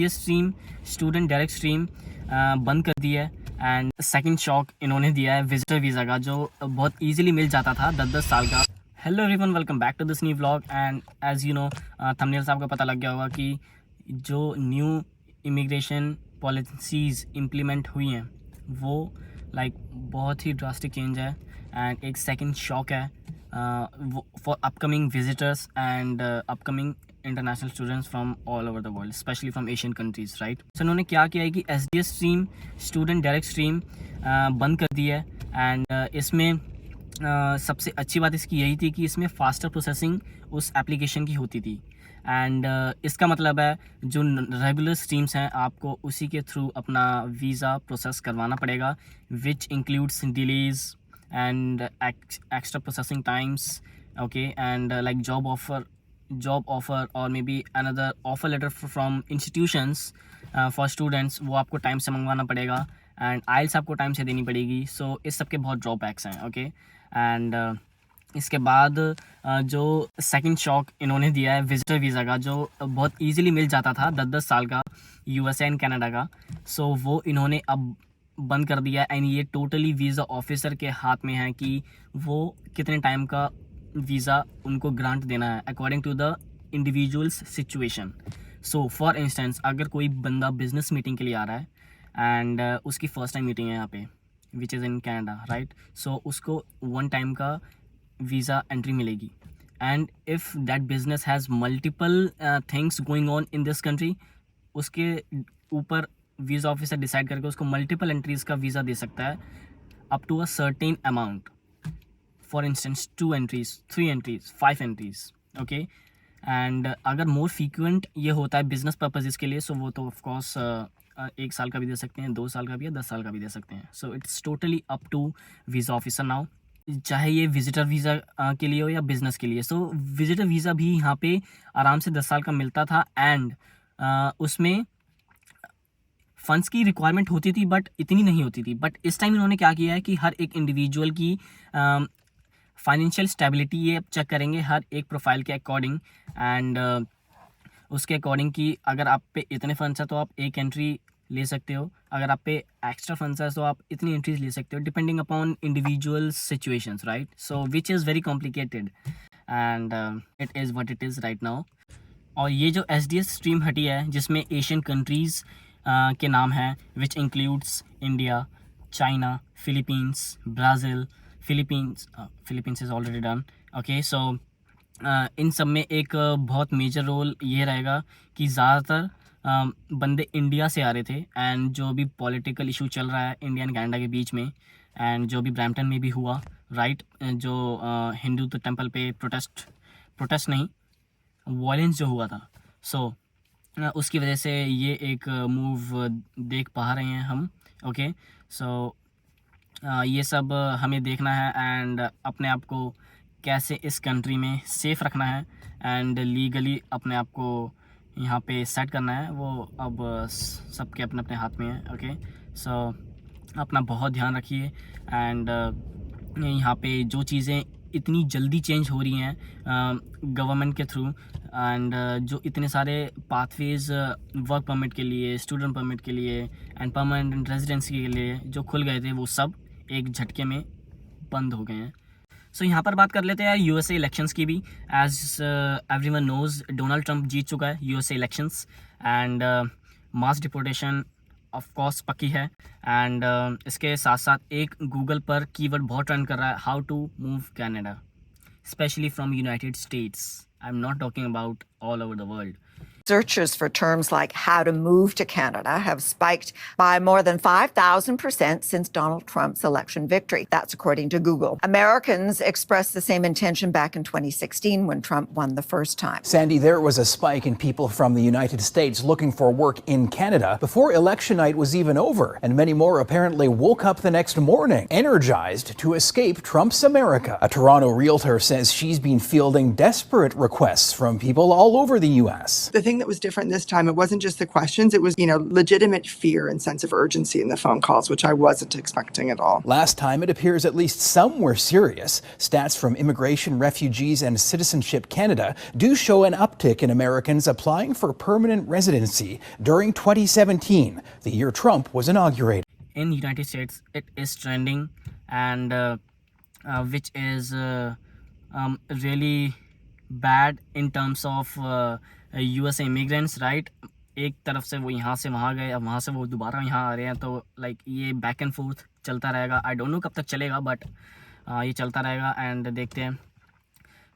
ये stream student direct stream बंद कर दी है एंड सेकंड शॉक इन्होंने दिया है विजिटर वीज़ा का, जो बहुत इजीली मिल जाता था 10-10 साल का। Hello everyone, welcome back to this new vlog. And as you know, thumbnail से आपको पता लग गया होगा कि जो न्यू इमिग्रेशन पॉलिसीज़ इम्प्लीमेंट हुई हैं वो बहुत ही ड्रास्टिक चेंज है एंड एक सेकंड शॉक है for upcoming visitors and upcoming international students from all over the world, specially from Asian countries, right. So इन्होंने क्या किया है कि SDS stream student direct stream बंद कर दी है एंड इसमें सबसे अच्छी बात इसकी यही थी कि इसमें फास्टर प्रोसेसिंग उस एप्लीकेशन की होती थी एंड इसका मतलब है जो रेगुलर स्ट्रीम्स हैं आपको उसी के थ्रू अपना वीज़ा प्रोसेस करवाना पड़ेगा, which includes delays and extra processing times, okay, and like job offer or maybe another offer letter from institutions for students, वो आपको टाइम से मंगवाना पड़ेगा एंड आइल्स आपको टाइम से देनी पड़ेगी। सो इस सब के बहुत ड्रॉबैक्स हैं, ओके। एंड इसके बाद जो सेकंड शॉक इन्होंने दिया है विजिटर वीज़ा का, जो बहुत इजीली मिल जाता था 10-10 साल का USA एंड कनाडा का, सो वो इन्होंने अब बंद कर दिया एंड ये टोटली वीज़ा ऑफिसर के हाथ में है कि वो कितने टाइम का वीज़ा उनको ग्रांट देना है according to the individuals situation. So for instance अगर कोई बंदा बिजनेस मीटिंग के लिए आ रहा है एंड उसकी फ़र्स्ट टाइम मीटिंग है यहाँ पे which is in Canada, right, so उसको 1 टाइम का वीज़ा एंट्री मिलेगी and if that business has multiple things going on in this country, उसके ऊपर वीज़ा ऑफिसर डिसाइड करके उसको मल्टीपल एंट्रीज़ का वीज़ा दे सकता है up to a certain amount. For instance 2 entries, 3 entries, 5 entries, okay. And अगर मोर फ्रीक्वेंट ये होता है बिजनेस पर्पजेज़ के लिए, सो वो तो ऑफकोर्स 1 साल का भी दे सकते हैं, 2 साल का भी या 10 साल का भी दे सकते हैं। So it's totally up to visa officer now, चाहे ये विजिटर वीज़ा के लिए हो या बिज़नेस के लिए। सो विजिटर वीज़ा भी यहाँ पे आराम से 10 साल का मिलता था एंड उसमें फ़ंड्स की रिक्वायरमेंट होती थी बट इतनी नहीं होती थी। बट इस टाइम इन्होंने क्या किया है कि हर एक इंडिविजुअल की फाइनेंशियल स्टेबिलिटी ये चेक करेंगे हर एक प्रोफाइल के अकॉर्डिंग एंड उसके अकॉर्डिंग कि अगर आप पे इतने फंड्स हैं तो आप एक एंट्री ले सकते हो, अगर आप पे एक्स्ट्रा फंड्स है तो आप इतनी एंट्रीज ले सकते हो depending upon individual situations, right. So which is very complicated and it is what it is right now. और ये जो SDS स्ट्रीम हटी है जिसमें एशियन कंट्रीज़ के नाम हैं which includes India, China, Philippines, Brazil, Philippines is already done, okay. So इन सब में एक बहुत मेजर रोल ये रहेगा कि ज़्यादातर बंदे इंडिया से आ रहे थे एंड जो भी पॉलिटिकल इशू चल रहा है इंडिया एंड कनाडा के बीच में एंड जो भी ब्रैम्पटन में भी हुआ, राइट, जो हिंदू तो टेम्पल पे प्रोटेस्ट नहीं, वायलेंस जो हुआ था, सो उसकी वजह से ये एक मूव देख पा रहे हैं हम, ओके। सो ये सब हमें देखना है एंड अपने आप को कैसे इस कंट्री में सेफ़ रखना है एंड लीगली अपने आप को यहाँ पे सेट करना है, वो अब सबके अपने अपने हाथ में है, ओके। सो अपना बहुत ध्यान रखिए एंड यहाँ पे जो चीज़ें इतनी जल्दी चेंज हो रही हैं गवर्नमेंट के थ्रू एंड जो इतने सारे पाथवेज़ वर्क परमिट के लिए, स्टूडेंट परमिट के लिए एंड परमानेंट रेजिडेंसी के लिए जो खुल गए थे वो सब एक झटके में बंद हो गए हैं। सो यहाँ पर बात कर लेते हैं USA इलेक्शंस की भी। As everyone knows Donald Trump जीत चुका है USA elections and mass deportation of course पक्की है एंड इसके साथ साथ एक गूगल पर कीवर्ड बहुत ट्रेंड कर रहा है, how to move Canada specially from United States. I am not talking about all over the world. Searches for terms like how to move to Canada have spiked by more than 5,000% since Donald Trump's election victory. That's according to Google. Americans expressed the same intention back in 2016 when Trump won the first time. Sandy, there was a spike in people from the United States looking for work in Canada before election night was even over, and many more apparently woke up the next morning energized to escape Trump's America. A Toronto realtor says she's been fielding desperate requests from people all over the U.S. The thing that was different this time, it wasn't just the questions, it was, legitimate fear and sense of urgency in the phone calls, which I wasn't expecting at all. Last time, it appears at least some were serious. Stats from Immigration, Refugees and Citizenship Canada do show an uptick in Americans applying for permanent residency during 2017, the year Trump was inaugurated. In United States, it is trending, and which is really bad in terms of US immigrants, right? एक तरफ से वो यहाँ से वहाँ गए, अब वहाँ से वो दोबारा यहाँ आ रहे हैं, तो लाइक ये बैक एंड फोर्थ चलता रहेगा. आई डोंट नो कब तक चलेगा, बट ये चलता रहेगा एंड देखते हैं.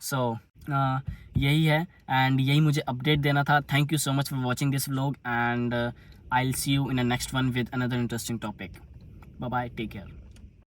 सो यही है, एंड यही मुझे अपडेट देना था. Thank you so much for watching this vlog, and I'll see you in the next one with another interesting topic. Bye bye, take care.